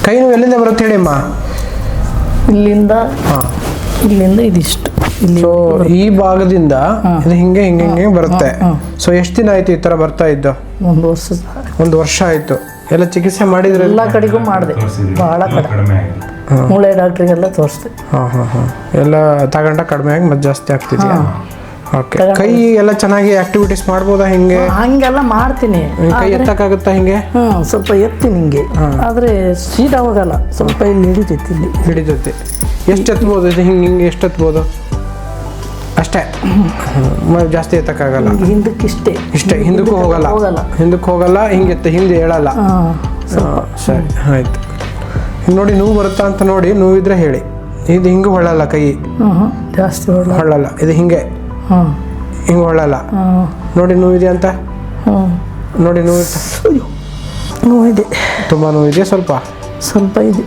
ಕೈ ನೋವು ಎಲ್ಲಿಂದ ಬರುತ್ತೆ ಹೇಳಿಮ್ಮ? ಇಲ್ಲಿಂದ ಇಲ್ಲಿಂದ ಇದಿಷ್ಟು ಸೊ ಈ ಭಾಗದಿಂದ ಇದು ಹಿಂಗೆ ಹಿಂಗೆ ಹಿಂಗೆ ಬರುತ್ತೆ. ಸೊ ಎಷ್ಟು ದಿನ ಆಯ್ತು ಈ ತರ ಬರ್ತಾ ಇದ್ದು? 1 ವರ್ಷ ಆಯ್ತು. ಎಲ್ಲ ಚಿಕಿತ್ಸೆ ಮಾಡಿದ್ರೆ? ಎಲ್ಲ ಕಡೆಗೂ ಮಾಡಿದೆ, ಬಹಳ ಕಡಿಮೆ, ಮೂಳೆ ಡಾಕ್ಟ್ರಿಗೆಲ್ಲ ತೋರಿಸ್ದೆ. ಎಲ್ಲ ತಗೊಂಡ ಕಡಿಮೆ ಆಗಿ ಮತ್ತೆ ಜಾಸ್ತಿ ಆಗ್ತಿದೆಯಾ? ಓಕೆ. ಕೈ ಎಲ್ಲ ಚೆನ್ನಾಗಿ ಆಕ್ಟಿವಿಟೀಸ್ ಮಾಡ್ಬೋದಾ? ಹಿಂಗೆ ಹಂಗೆಲ್ಲ ಮಾಡ್ತೀನಿ. ಕೈ ಎತ್ತಕ್ಕಾಗುತ್ತಾ ಹಿಂಗೆ? ಸ್ವಲ್ಪ ಎತ್ತೀನಿ ಹಿಂಗೆ, ಆದ್ರೆ ಸೀದಾ ಹೋಗಲ್ಲ, ಸ್ವಲ್ಪ ಇಲ್ಲಿ ಹಿಡಿತೈತಿ. ಇಲ್ಲಿ ಹಿಡಿತೈತಿ. ಎಷ್ಟು ಎತ್ಬೋದು ಇದು? ಹಿಂಗೆ ಹಿಂಗೆ ಎಷ್ಟು ಎತ್ಬೋದು? ಅಷ್ಟೇ, ಜಾಸ್ತಿ ಎತ್ತಕ್ಕಾಗಲ್ಲ. ಹಿಂದಕ್ಕೆ ಇಷ್ಟೇ, ಹಿಂದಕ್ಕೂ ಹೋಗಲ್ಲ, ಹಿಂದಕ್ಕೆ ಹೋಗಲ್ಲ, ಹಿಂಗೆ ಹಿಂದೆ ಹೇಳಲ್ಲ. ಸರಿ ಆಯ್ತು. ನೋಡಿ ನೋವು ಬರುತ್ತಾ ಅಂತ ನೋಡಿ, ನೋವಿದ್ರೆ ಹೇಳಿ. ಇದು ಹಿಂಗೆ ಹೊಳ್ಳಲ್ಲ, ಕೈ ಜಾಸ್ತಿ ಹೊಳ್ಳಲ್ಲ, ಇದು ಹಿಂಗೆ ಹಿಂಗೆ ಹೊಳ್ಳಲ್ಲ. ನೋಡಿ ನೋವಿದೆ ಅಂತ ನೋಡಿ, ನೋವಿದೆ, ತುಂಬ ನೋವಿದೆ, ಸ್ವಲ್ಪ ಇದೆ.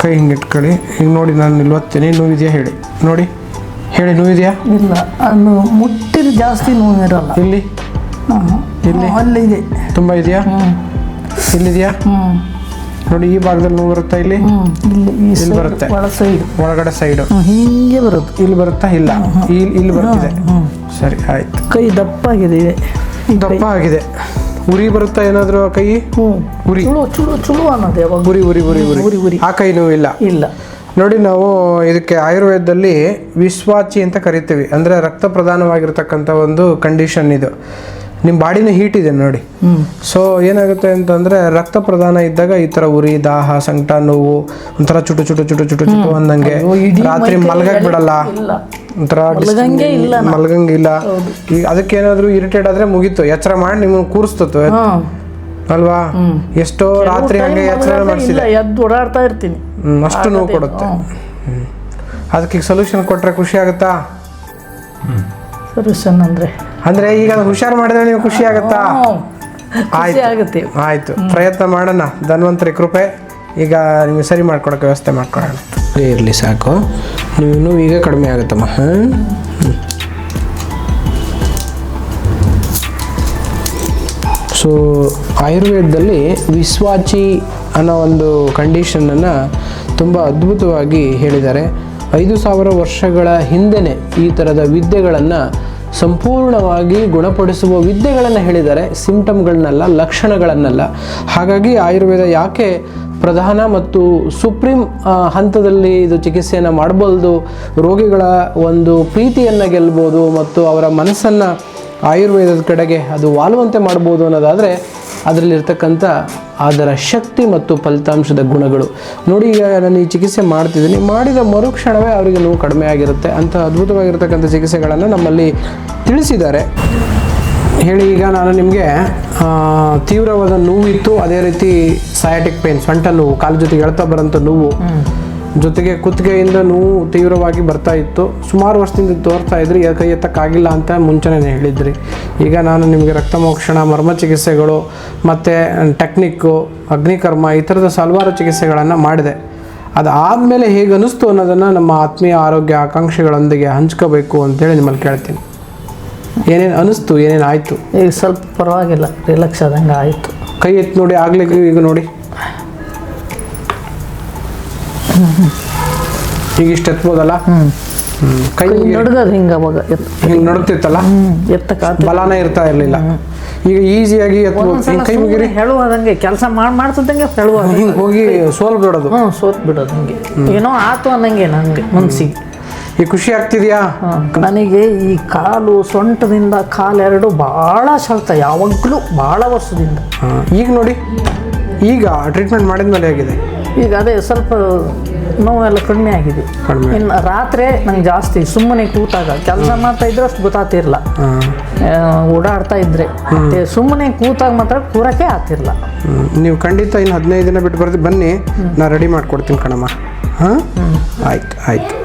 ಕೈ ಹಿಂಗೆ ಇಟ್ಕೊಳ್ಳಿ. ಹಿಂಗೆ ನೋಡಿ, ನಾನು ನಿಲ್ವತ್ತೀನಿ. ನೋವಿದೆಯಾ ಹೇಳಿ, ನೋಡಿ ಹೇಳಿ, ನೋವಿದೆಯಾ? ಇಲ್ಲ, ಅದು ಮುಟ್ಟಿದ್ರೆ ಜಾಸ್ತಿ ನೋವಿರಲ್ಲ. ಇಲ್ಲಿ ಇಲ್ಲಿ ಅಲ್ಲಿದೆ, ತುಂಬ ಇದೆಯಾ? ಇಲ್ಲಿದೆಯಾ? ನೋಡಿ ಈ ಭಾಗದಲ್ಲಿ ನೋವು ಬರುತ್ತಾ? ಇಲ್ಲಿ ಇಲ್ಲಿ ಬರುತ್ತೆ, ಒಳಗಡೆ ಸೈಡು ಹಿಂಗೆ ಬರುತ್ತೆ. ಇಲ್ಲಿ ಬರುತ್ತಾ? ಇಲ್ಲ, ಇಲ್ಲಿ ಬರ್ತಿದೆ. ಸರಿ ಆಯ್ತು. ಕೈ ದಪ್ಪ ಆಗಿದೆ, ದಪ್ಪ ಆಗಿದೆ. ಉರಿ ಬರುತ್ತಾ ಏನಾದರೂ ಕೈ? ಉರಿ ಚುಳು ಅನ್ನೋದು ಯಾವಾಗ? ಉರಿ ಉರಿ ಉರಿ ಉರಿ ಉರಿ. ಆ ಕೈ ನೋವು ಇಲ್ಲ? ಇಲ್ಲ. ನೋಡಿ, ನಾವು ಇದಕ್ಕೆ ಆಯುರ್ವೇದದಲ್ಲಿ ವಿಶ್ವಾಚಿ ಅಂತ ಕರಿತೀವಿ. ಅಂದರೆ ರಕ್ತ ಪ್ರಧಾನವಾಗಿರ್ತಕ್ಕಂಥ ಒಂದು ಕಂಡೀಷನ್ ಇದು. ನಿಮ್ಮ ಬಾಡಿನ ಹೀಟ್ ಇದೆ ನೋಡಿ. ಸೊ ಏನಾಗುತ್ತೆ ಅಂತಂದರೆ, ರಕ್ತ ಪ್ರಧಾನ ಇದ್ದಾಗ ಈ ಥರ ಉರಿ, ದಾಹ, ಸಂಕಟ, ನೋವು, ಒಂಥರ ಚುಟು ಚುಟು ಚುಟು ಚುಟು ಚುಟು ಅಂದಂಗೆ, ರಾತ್ರಿ ಮಲ್ಗಕ್ಕೆ ಬಿಡಲ್ಲ, ಒಂಥರ ಮಲ್ಗಂಗಿಲ್ಲ. ಈಗ ಅದಕ್ಕೇನಾದರೂ ಇರಿಟೇಟ್ ಆದರೆ ಮುಗೀತು, ಎಚ್ಚರ ಮಾಡಿ ನಿಮ್ಮನ್ನು ಕೂರಿಸ್ತತ್ತು ಅಲ್ವಾ? ಎಷ್ಟೋ ರಾತ್ರಿ ಹಂಗೆ ಎಚ್ಚರ ಮಾಡಿಸಿಲ್ಲ, ಎದ್ದು ಓಡಾಡ್ತಾ ಇರ್ತೀನಿ, ಅಷ್ಟು ನೋವು ಕೊಡುತ್ತೆ. ಅದಕ್ಕೆ ಸೊಲ್ಯೂಷನ್ ಕೊಟ್ಟರೆ ಖುಷಿ ಆಗುತ್ತಾ? ಸೊಲ್ಯೂಷನ್ ಅಂದರೆ ಈಗ ಹುಷಾರು ಮಾಡಿದ್ರೆ ನೀವು ಖುಷಿ ಆಗುತ್ತಾ? ಆಗುತ್ತೆ. ಆಯ್ತು, ಪ್ರಯತ್ನ ಮಾಡೋಣ. ಧನ್ವಂತರಿ ಕೃಪೆ. ಈಗ ನಿಮಗೆ ಸರಿ ಮಾಡ್ಕೊಡೋಕೆ ವ್ಯವಸ್ಥೆ ಮಾಡ್ಕೊಳ್ಳೋಣ. ಇರಲಿ, ಸಾಕು. ನೀವು ಈಗ ಕಡಿಮೆ ಆಗುತ್ತಮ್ಮ. ಸೊ ಆಯುರ್ವೇದದಲ್ಲಿ ವಿಶ್ವಾಚಿ ಅನ್ನೋ ಒಂದು ಕಂಡೀಷನನ್ನು ತುಂಬ ಅದ್ಭುತವಾಗಿ ಹೇಳಿದ್ದಾರೆ. 5000 ವರ್ಷಗಳ ಹಿಂದೆಯೇ ಈ ಥರದ ವಿದ್ಯೆಗಳನ್ನು ಸಂಪೂರ್ಣವಾಗಿ ಗುಣಪಡಿಸುವ ವಿದ್ಯೆಗಳನ್ನು ಹೇಳಿದ್ದಾರೆ, ಸಿಂಪ್ಟಮ್ಗಳನ್ನೆಲ್ಲ, ಲಕ್ಷಣಗಳನ್ನೆಲ್ಲ. ಹಾಗಾಗಿ ಆಯುರ್ವೇದ ಯಾಕೆ ಪ್ರಧಾನ ಮತ್ತು ಸುಪ್ರೀಂ ಹಂತದಲ್ಲಿ ಇದು ಚಿಕಿತ್ಸೆಯನ್ನು ಮಾಡಬಹುದು, ರೋಗಿಗಳ ಒಂದು ಪ್ರೀತಿಯನ್ನು ಗೆಲ್ಬೋದು ಮತ್ತು ಅವರ ಮನಸ್ಸನ್ನು ಆಯುರ್ವೇದದ ಕಡೆಗೆ ಅದು ವಾಲುವಂತೆ ಮಾಡ್ಬೋದು ಅನ್ನೋದಾದರೆ ಅದರಲ್ಲಿರ್ತಕ್ಕಂಥ ಅದರ ಶಕ್ತಿ ಮತ್ತು ಫಲಿತಾಂಶದ ಗುಣಗಳು ನೋಡಿ. ಈಗ ನಾನು ಈ ಚಿಕಿತ್ಸೆ ಮಾಡ್ತಿದ್ದೀನಿ, ಮಾಡಿದ ಮರುಕ್ಷಣವೇ ಅವರಿಗೆ ನೋವು ಕಡಿಮೆ ಆಗಿರುತ್ತೆ. ಅಂಥ ಅದ್ಭುತವಾಗಿರ್ತಕ್ಕಂಥ ಚಿಕಿತ್ಸೆಗಳನ್ನು ನಮ್ಮಲ್ಲಿ ತಿಳಿಸಿದ್ದಾರೆ. ಹೇಳಿ, ಈಗ ನಾನು ನಿಮಗೆ ತೀವ್ರವಾದ ನೋವಿತ್ತು, ಅದೇ ರೀತಿ ಸಯಾಟಿಕ್ ಪೇನ್, ಸೊಂಟ ನೋವು, ಕಾಲು ಜೊತೆಗೆ ಎಳ್ತಾ ಬರೋಂಥ ನೋವು, ಜೊತೆಗೆ ಕುತ್ತಿಗೆಯಿಂದ ನೋವು ತೀವ್ರವಾಗಿ ಬರ್ತಾ ಇತ್ತು. ಸುಮಾರು ವರ್ಷದಿಂದ ತೋರ್ತಾ ಇದ್ರಿ, ಕೈ ಎತ್ತಕ್ಕಾಗಿಲ್ಲ ಅಂತ ಮುಂಚೆನೇ ಹೇಳಿದ್ರಿ. ಈಗ ನಾನು ನಿಮಗೆ ರಕ್ತಮೋಕ್ಷಣ, ಮರ್ಮ ಚಿಕಿತ್ಸೆಗಳು ಮತ್ತು ಟೆಕ್ನಿಕ್ಕು, ಅಗ್ನಿಕರ್ಮ, ಈ ಥರದ ಹಲವಾರು ಚಿಕಿತ್ಸೆಗಳನ್ನು ಮಾಡಿದೆ. ಅದಾದಮೇಲೆ ಹೇಗೆ ಅನ್ನಿಸ್ತು ಅನ್ನೋದನ್ನು ನಮ್ಮ ಆತ್ಮೀಯ ಆರೋಗ್ಯ ಆಕಾಂಕ್ಷೆಗಳೊಂದಿಗೆ ಹಂಚ್ಕೋಬೇಕು ಅಂತೇಳಿ ನಿಮ್ಮಲ್ಲಿ ಕೇಳ್ತೀನಿ. ಏನೇನು ಅನ್ನಿಸ್ತು, ಏನೇನು ಆಯಿತು? ಈಗ ಸ್ವಲ್ಪ ಪರವಾಗಿಲ್ಲ, ರಿಲ್ಯಾಕ್ಸ್ ಆದಂಗೆ ಆಯಿತು. ಕೈ ಎತ್ತಿ ನೋಡಿ, ಆಗ್ಲಿಕ್ಕೆ ಈಗ ನೋಡಿ, ಈಗ ಇಷ್ಟು ಎತ್ಬೋದಲ್ಲ? ಕೈ ನಡ್ಗದು ಹಿಂಗೆ, ಅವಾಗ ಹಿಂಗೆ ನಡುತ್ತಿತ್ತಲ್ಲ, ಬಲಾನೇ ಇರ್ತಾ ಇರಲಿಲ್ಲ. ಈಗ ಈಸಿಯಾಗಿ ಕೈ ಮುಗಿರಿ, ಹೇಳುವಾದಂಗೆ ಕೆಲಸ ಮಾಡ್ತಿದ್ದಂಗೆ ಹೇಳುವ, ಹಿಂಗೆ ಹೋಗಿ ಸೋಲ್ ಬಿಡೋದು, ಸೋತ್ ಬಿಡೋದು, ಹಿಂಗೆ ಏನೋ ಆತು ಅನ್ನಂಗೆ ನನಗೆ ಮನಸ್ಸಿಗೆ. ಈ ಖುಷಿ ಆಗ್ತಿದೆಯಾ? ನನಗೆ ಈ ಕಾಲು, ಸೊಂಟದಿಂದ ಕಾಲೆರಡು ಭಾಳ ಸಲ್ತ, ಯಾವಾಗಲೂ ಭಾಳ ವರ್ಷದಿಂದ. ಈಗ ನೋಡಿ, ಈಗ ಟ್ರೀಟ್ಮೆಂಟ್ ಮಾಡಿದ್ಮೇಲೆ ಆಗಿದೆ. ಈಗ ಅದೇ ಸ್ವಲ್ಪ ನೋವೆಲ್ಲ ಕಡಿಮೆ ಆಗಿದೆ. ಇನ್ನು ರಾತ್ರಿ ನಂಗೆ ಜಾಸ್ತಿ ಸುಮ್ಮನೆ ಕೂತಾಗ ಕೆಲಸ ಮಾಡ್ತಾ ಇದ್ರೆ ಅಷ್ಟು ಗೊತ್ತಾಗ್ತಿರಲ್ಲ, ಓಡಾಡ್ತಾ ಇದ್ರೆ. ಸುಮ್ಮನೆ ಕೂತಾಗ ಮಾತ್ರ ಕೂರಕ್ಕೆ ಆಗ್ತಿರಲ್ಲ. ನೀವು ಖಂಡಿತ ಇನ್ನು 15 ದಿನ ಬಿಟ್ಟು ಬನ್ನಿ, ನಾನು ರೆಡಿ ಮಾಡ್ಕೊಡ್ತೀನಿ ಕಣಮ್ಮ. ಹಾಂ, ಆಯ್ತು ಆಯ್ತು.